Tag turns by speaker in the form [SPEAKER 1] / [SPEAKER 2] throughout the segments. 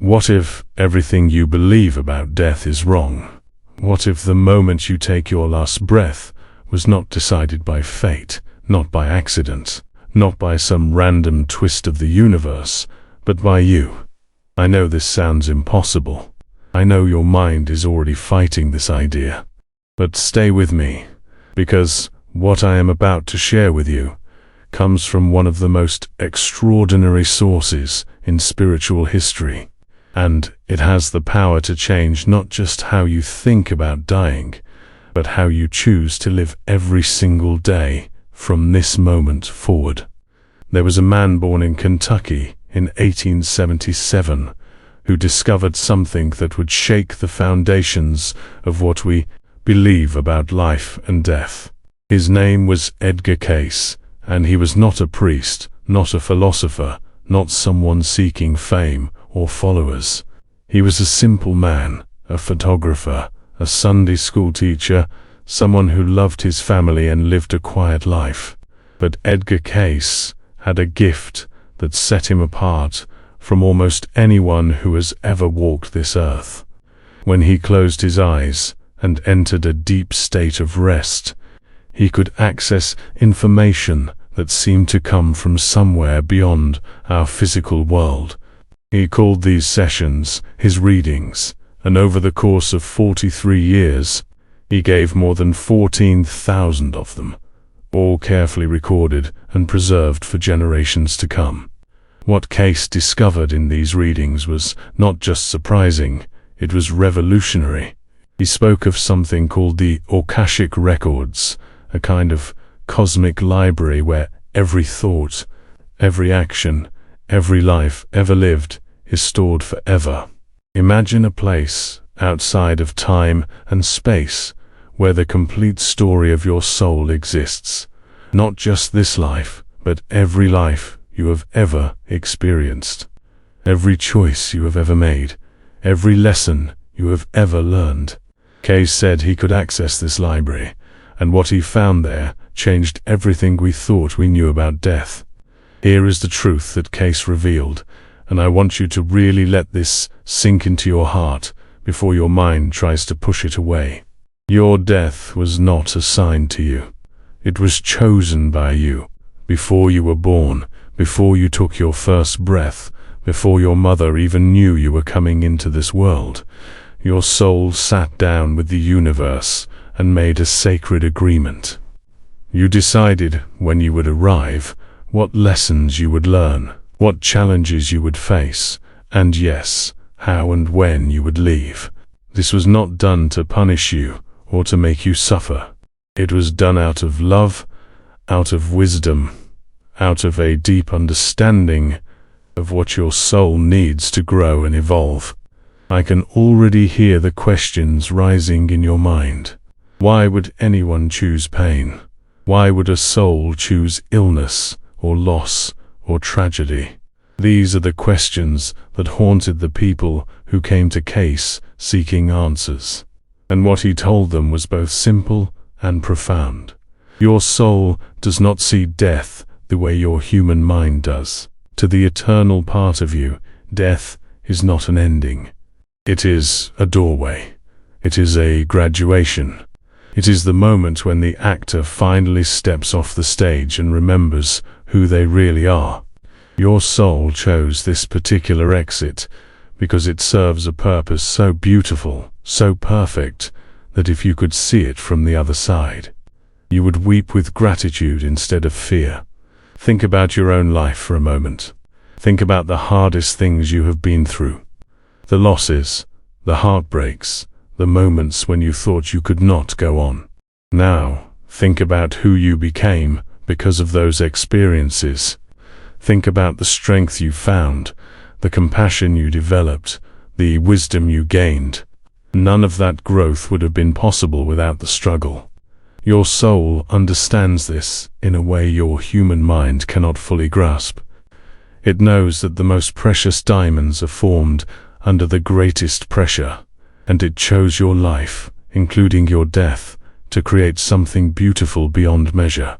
[SPEAKER 1] What if everything you believe about death is wrong? What if the moment you take your last breath was not decided by fate, not by accident, not by some random twist of the universe, but by you? I know this sounds impossible. I know your mind is already fighting this idea. But stay with me, because what I am about to share with you comes from one of the most extraordinary sources in spiritual history. And it has the power to change not just how you think about dying, but how you choose to live every single day from this moment forward. There was a man born in Kentucky in 1877 who discovered something that would shake the foundations of what we believe about life and death. His name was Edgar Cayce, and he was not a priest, not a philosopher, not someone seeking fame or followers. He was a simple man, a photographer, a Sunday school teacher, someone who loved his family and lived a quiet life. But Edgar Cayce had a gift that set him apart from almost anyone who has ever walked this earth. When he closed his eyes and entered a deep state of rest, he could access information that seemed to come from somewhere beyond our physical world. He called these sessions his readings, and over the course of 43 years, he gave more than 14,000 of them, all carefully recorded and preserved for generations to come. What Cayce discovered in these readings was not just surprising, it was revolutionary. He spoke of something called the Akashic Records, a kind of cosmic library where every thought, every action, every life ever lived is stored forever. Imagine a place outside of time and space where the complete story of your soul exists. Not just this life, but every life you have ever experienced. Every choice you have ever made. Every lesson you have ever learned. Cayce said he could access this library, and what he found there changed everything we thought we knew about death. Here is the truth that Cayce revealed, and I want you to really let this sink into your heart before your mind tries to push it away. Your death was not assigned to you. It was chosen by you. Before you were born, before you took your first breath, before your mother even knew you were coming into this world, your soul sat down with the universe and made a sacred agreement. You decided when you would arrive, what lessons you would learn, what challenges you would face, and yes, how and when you would leave. This was not done to punish you or to make you suffer. It was done out of love, out of wisdom, out of a deep understanding of what your soul needs to grow and evolve. I can already hear the questions rising in your mind. Why would anyone choose pain? Why would a soul choose illness or loss or tragedy? These are the questions that haunted the people who came to Cayce seeking answers. And what he told them was both simple and profound. Your soul does not see death the way your human mind does. To the eternal part of you, death is not an ending. It is a doorway. It is a graduation. It is the moment when the actor finally steps off the stage and remembers who they really are. Your soul chose this particular exit because it serves a purpose so beautiful, so perfect, that if you could see it from the other side, you would weep with gratitude instead of fear. Think about your own life for a moment. Think about the hardest things you have been through. The losses, the heartbreaks, the moments when you thought you could not go on. Now, think about who you became because of those experiences. Think about the strength you found, the compassion you developed, the wisdom you gained. None of that growth would have been possible without the struggle. Your soul understands this in a way your human mind cannot fully grasp. It knows that the most precious diamonds are formed under the greatest pressure, and it chose your life, including your death, to create something beautiful beyond measure.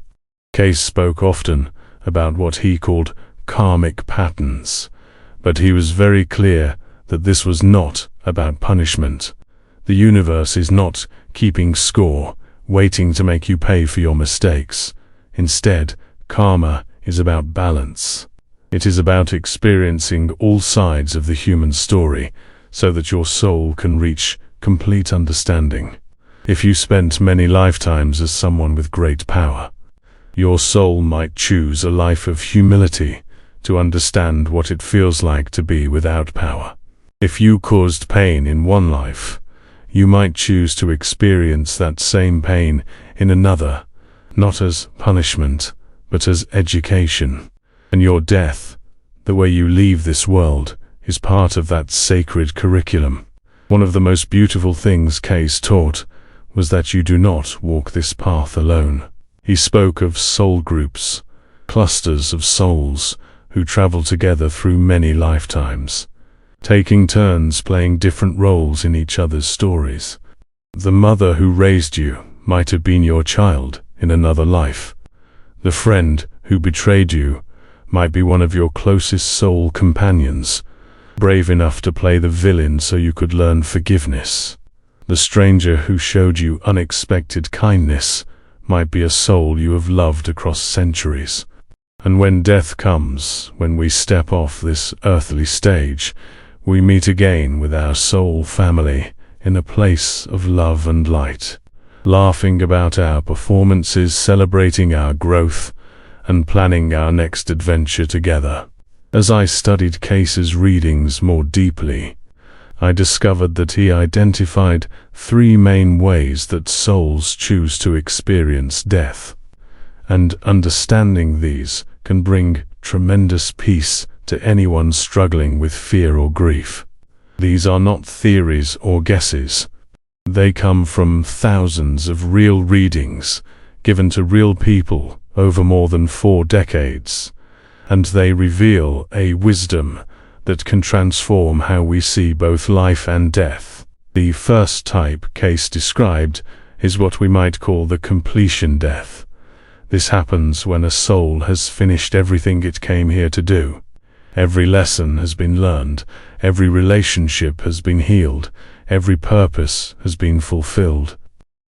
[SPEAKER 1] Cayce spoke often about what he called karmic patterns, but he was very clear that this was not about punishment. The universe is not keeping score, waiting to make you pay for your mistakes. Instead, karma is about balance. It is about experiencing all sides of the human story so that your soul can reach complete understanding. If you spent many lifetimes as someone with great power, your soul might choose a life of humility to understand what it feels like to be without power. If you caused pain in one life, you might choose to experience that same pain in another, not as punishment, but as education. And your death, the way you leave this world, is part of that sacred curriculum. One of the most beautiful things Cayce taught was that you do not walk this path alone. He spoke of soul groups, clusters of souls who travel together through many lifetimes, taking turns playing different roles in each other's stories. The mother who raised you might have been your child in another life. The friend who betrayed you might be one of your closest soul companions, brave enough to play the villain so you could learn forgiveness. The stranger who showed you unexpected kindness might be a soul you have loved across centuries. And when death comes, when we step off this earthly stage, we meet again with our soul family in a place of love and light, laughing about our performances, celebrating our growth, and planning our next adventure together. As I studied Cayce's readings more deeply, I discovered that he identified 3 main ways that souls choose to experience death, and understanding these can bring tremendous peace to anyone struggling with fear or grief. These are not theories or guesses. They come from thousands of real readings given to real people over more than 4 decades, and they reveal a wisdom that can transform how we see both life and death. The first type Cayce described is what we might call the completion death. This happens when a soul has finished everything it came here to do. Every lesson has been learned, every relationship has been healed, every purpose has been fulfilled.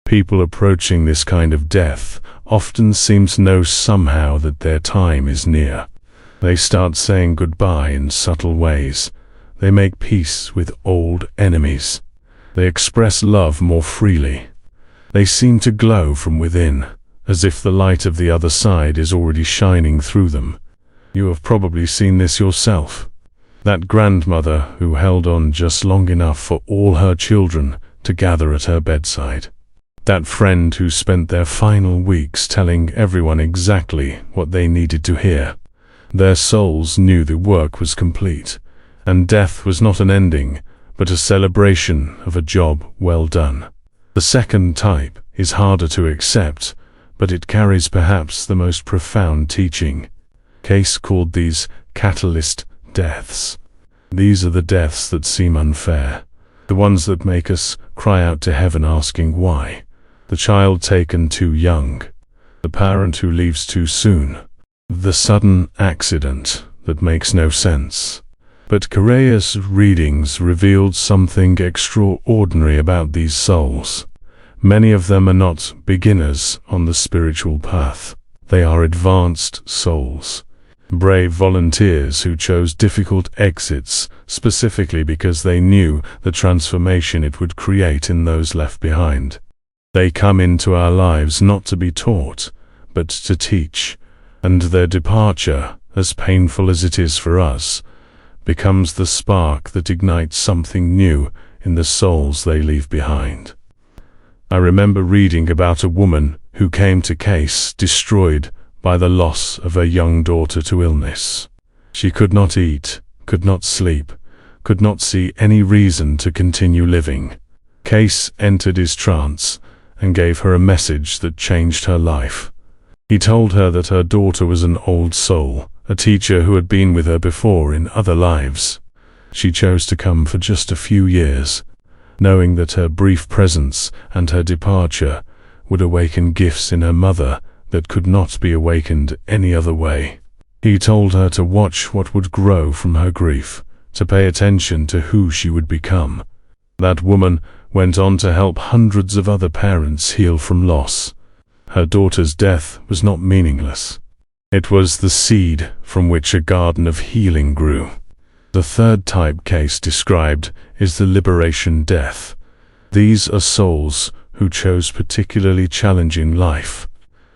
[SPEAKER 1] People approaching this kind of death often seem to know somehow that their time is near. They start saying goodbye in subtle ways. They make peace with old enemies. They express love more freely. They seem to glow from within, as if the light of the other side is already shining through them. You have probably seen this yourself. That grandmother who held on just long enough for all her children to gather at her bedside. That friend who spent their final weeks telling everyone exactly what they needed to hear. Their souls knew the work was complete, and death was not an ending, but a celebration of a job well done. The second type is harder to accept, but it carries perhaps the most profound teaching. Cayce called these catalyst deaths. These are the deaths that seem unfair, the ones that make us cry out to heaven asking why. The child taken too young, the parent who leaves too soon, the sudden accident that makes no sense. But Cayce's readings revealed something extraordinary about these souls. Many of them are not beginners on the spiritual path. They are advanced souls, brave volunteers who chose difficult exits specifically because they knew the transformation it would create in those left behind. They come into our lives not to be taught, but to teach, and their departure, as painful as it is for us, becomes the spark that ignites something new in the souls they leave behind. I remember reading about a woman who came to Cayce destroyed by the loss of her young daughter to illness. She could not eat, could not sleep, could not see any reason to continue living. Cayce entered his trance and gave her a message that changed her life. He told her that her daughter was an old soul, a teacher who had been with her before in other lives. She chose to come for just a few years, knowing that her brief presence and her departure would awaken gifts in her mother that could not be awakened any other way. He told her to watch what would grow from her grief, to pay attention to who she would become. That woman went on to help hundreds of other parents heal from loss. Her daughter's death was not meaningless. It was the seed from which a garden of healing grew. The third type Cayce described is the liberation death. These are souls who chose particularly challenging life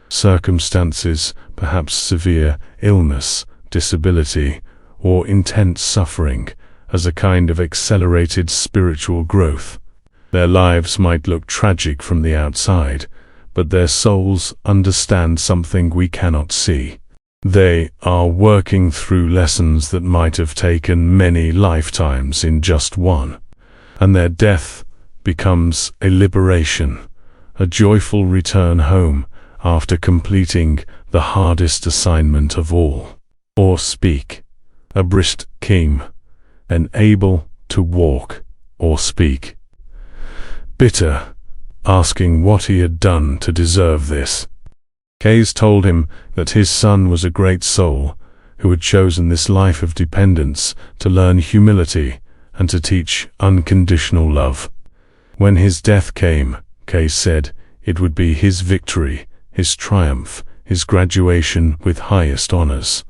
[SPEAKER 1] circumstances, perhaps severe illness, disability, or intense suffering, as a kind of accelerated spiritual growth. Their lives might look tragic from the outside, but their souls understand something we cannot see. They are working through lessons that might have taken many lifetimes in just one, and their death becomes a liberation, a joyful return home after completing the hardest assignment of all. Or speak. A brisk came, and able to walk or speak. Bitter, asking what he had done to deserve this. Cayce told him that his son was a great soul who had chosen this life of dependence to learn humility and to teach unconditional love. When his death came, Cayce said it would be his victory, his triumph, his graduation with highest honors.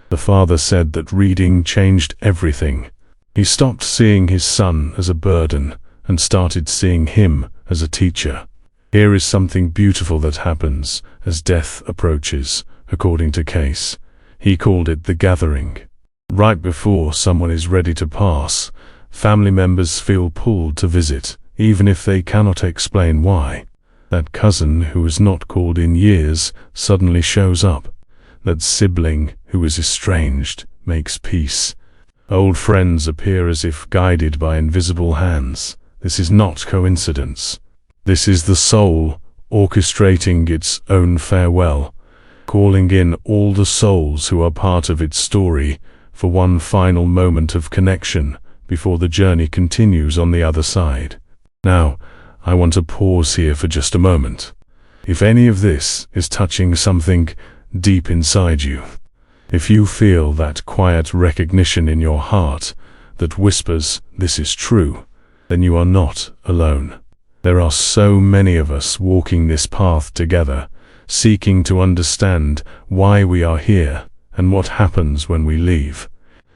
[SPEAKER 1] The father said that reading changed everything. He stopped seeing his son as a burden and started seeing him as a teacher. Here is something beautiful that happens as death approaches, according to Cayce. He called it the gathering. Right before someone is ready to pass, family members feel pulled to visit, even if they cannot explain why. That cousin who was not called in years suddenly shows up. That sibling who is estranged makes peace. Old friends appear as if guided by invisible hands. This is not coincidence. This is the soul orchestrating its own farewell, calling in all the souls who are part of its story for one final moment of connection before the journey continues on the other side. Now, I want to pause here for just a moment. If any of this is touching something deep inside you, if you feel that quiet recognition in your heart that whispers, "This is true," then you are not alone. There are so many of us walking this path together, seeking to understand why we are here and what happens when we leave.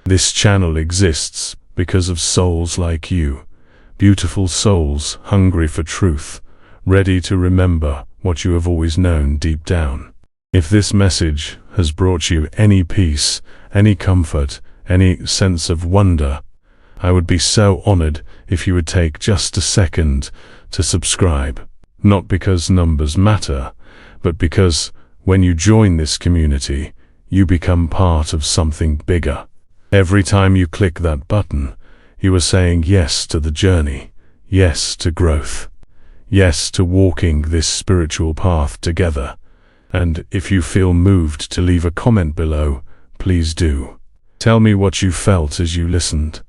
[SPEAKER 1] This channel exists because of souls like you, beautiful souls hungry for truth, ready to remember what you have always known deep down. If this message has brought you any peace, any comfort, any sense of wonder, I would be so honored if you would take just a second to subscribe. Not because numbers matter, but because when you join this community, you become part of something bigger. Every time you click that button, you are saying yes to the journey, yes to growth, yes to walking this spiritual path together. And if you feel moved to leave a comment below, please do. Tell me what you felt as you listened.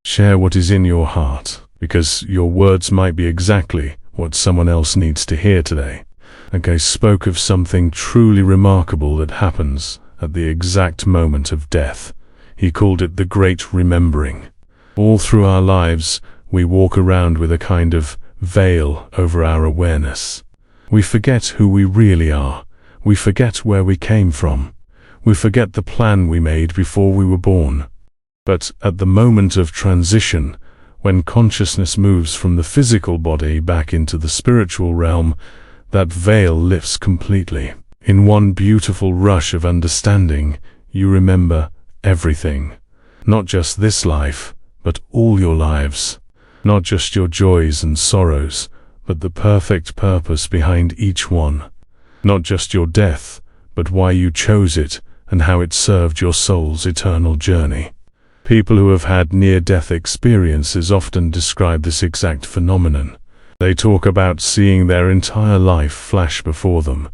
[SPEAKER 1] Share what is in your heart, because your words might be exactly what someone else needs to hear today. Cayce spoke of something truly remarkable that happens at the exact moment of death. He called it the great remembering. All through our lives, we walk around with a kind of veil over our awareness. We forget who we really are. We forget where we came from. We forget the plan we made before we were born. But at the moment of transition, when consciousness moves from the physical body back into the spiritual realm, that veil lifts completely. In one beautiful rush of understanding, you remember everything. Not just this life, but all your lives. Not just your joys and sorrows, but the perfect purpose behind each one. Not just your death, but why you chose it and how it served your soul's eternal journey. People who have had near-death experiences often describe this exact phenomenon. They talk about seeing their entire life flash before them,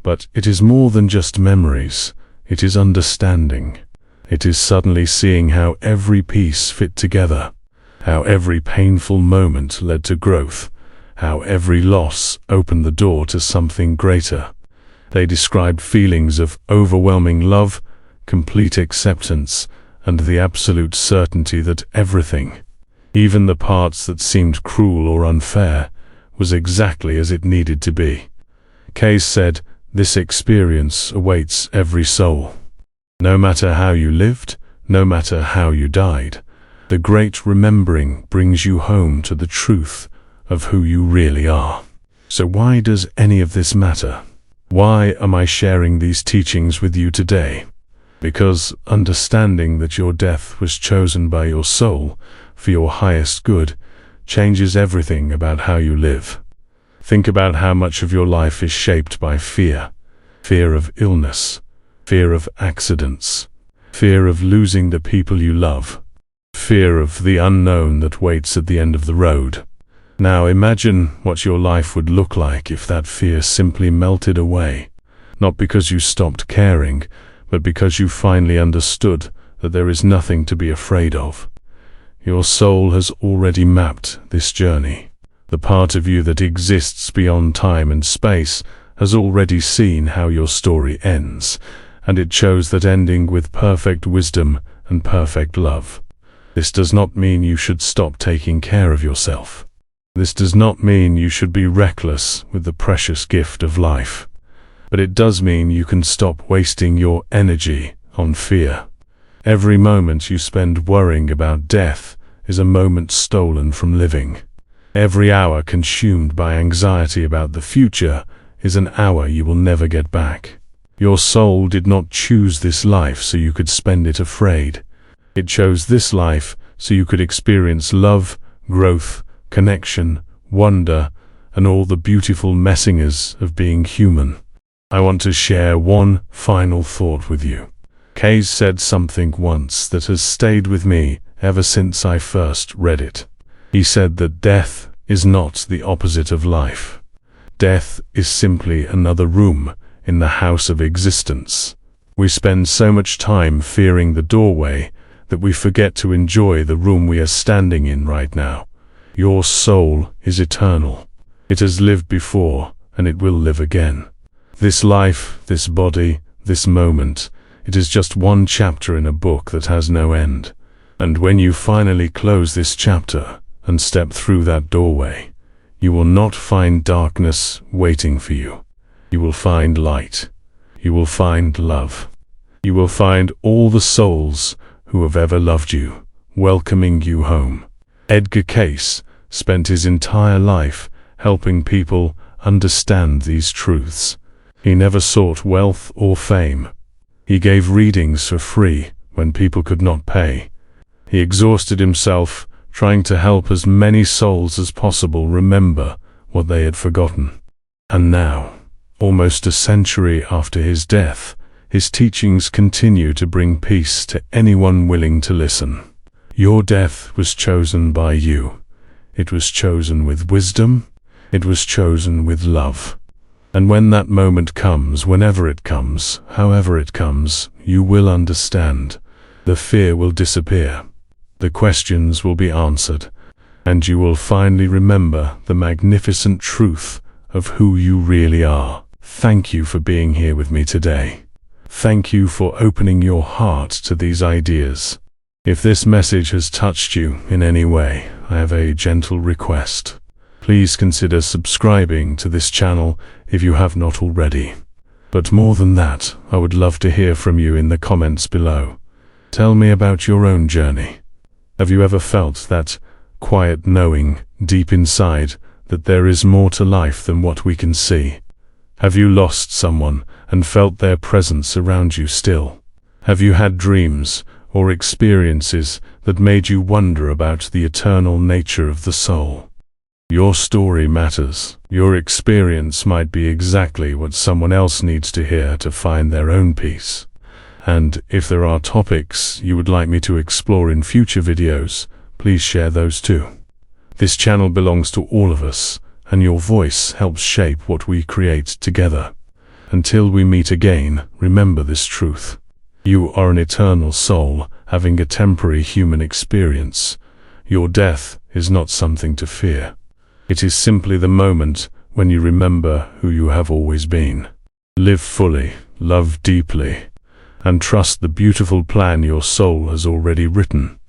[SPEAKER 1] but it is more than just memories. It is understanding. It is suddenly seeing how every piece fit together, how every painful moment led to growth, how every loss opened the door to something greater. They described feelings of overwhelming love, complete acceptance, and the absolute certainty that everything, even the parts that seemed cruel or unfair, was exactly as it needed to be. Cayce said, "This experience awaits every soul. No matter how you lived, no matter how you died, the great remembering brings you home to the truth of who you really are." So why does any of this matter? Why am I sharing these teachings with you today? Because understanding that your death was chosen by your soul for your highest good changes everything about how you live. Think about how much of your life is shaped by fear. Fear of illness, fear of accidents, fear of losing the people you love, fear of the unknown that waits at the end of the road. Now imagine what your life would look like if that fear simply melted away, not because you stopped caring, but because you finally understood that there is nothing to be afraid of. Your soul has already mapped this journey. The part of you that exists beyond time and space has already seen how your story ends, and it chose that ending with perfect wisdom and perfect love. This does not mean you should stop taking care of yourself. This does not mean you should be reckless with the precious gift of life. But it does mean you can stop wasting your energy on fear. Every moment you spend worrying about death is a moment stolen from living. Every hour consumed by anxiety about the future is an hour you will never get back. Your soul did not choose this life so you could spend it afraid. It chose this life so you could experience love, growth, connection, wonder, and all the beautiful messiness of being human. I want to share one final thought with you. Cayce said something once that has stayed with me ever since I first read it. He said that death is not the opposite of life. Death is simply another room in the house of existence. We spend so much time fearing the doorway that we forget to enjoy the room we are standing in right now. Your soul is eternal. It has lived before, and it will live again. This life, this body, this moment, it is just one chapter in a book that has no end. And when you finally close this chapter and step through that doorway, you will not find darkness waiting for you. You will find light. You will find love. You will find all the souls who have ever loved you, welcoming you home. Edgar Cayce spent his entire life helping people understand these truths. He never sought wealth or fame. He gave readings for free when people could not pay. He exhausted himself trying to help as many souls as possible remember what they had forgotten. And now, almost a century after his death, his teachings continue to bring peace to anyone willing to listen. Your death was chosen by you. It was chosen with wisdom. It was chosen with love. And when that moment comes, whenever it comes, however it comes, you will understand. The fear will disappear. The questions will be answered. And you will finally remember the magnificent truth of who you really are. Thank you for being here with me today. Thank you for opening your heart to these ideas. If this message has touched you in any way, I have a gentle request. Please consider subscribing to this channel if you have not already. But more than that, I would love to hear from you in the comments below. Tell me about your own journey. Have you ever felt that quiet knowing deep inside that there is more to life than what we can see? Have you lost someone and felt their presence around you still? Have you had dreams or experiences that made you wonder about the eternal nature of the soul? Your story matters. Your experience might be exactly what someone else needs to hear to find their own peace. And if there are topics you would like me to explore in future videos, please share those too. This channel belongs to all of us, and your voice helps shape what we create together. Until we meet again, remember this truth. You are an eternal soul having a temporary human experience. Your death is not something to fear. It is simply the moment when you remember who you have always been. Live fully, love deeply, and trust the beautiful plan your soul has already written.